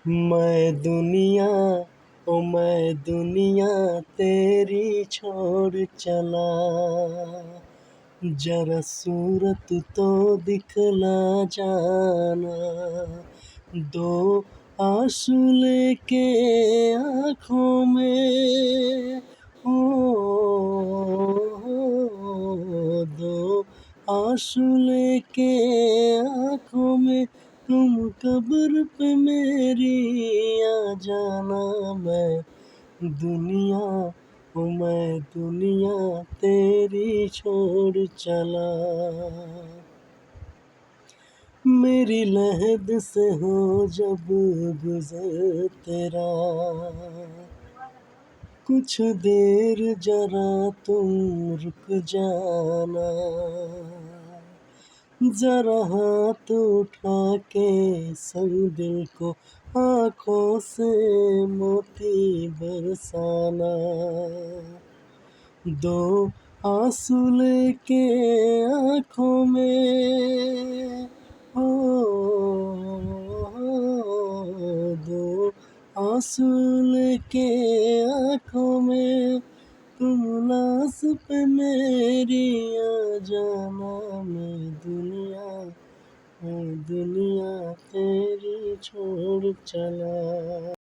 मैं दुनिया तेरी छोड़ चला, जरा सूरत तो दिखला जाना। दो आंसू लेके आँखों में, दो आंसू लेके आँखों में, तुम कब्र पे मेरी आ जाना। मैं दुनिया तेरी छोड़ चला। मेरी लहद से हो जब गुज़र तेरा, कुछ देर जरा तुम रुक जाना। जरा हाथ उठा के संग दिल को आँखों से मोती बरसाना। दो आंसू लेके आँखों में, दो आंसू लेके आँखों में, तुम लाश पे मेरी आ जाना। मैं दुनिया तेरी छोड़ चला।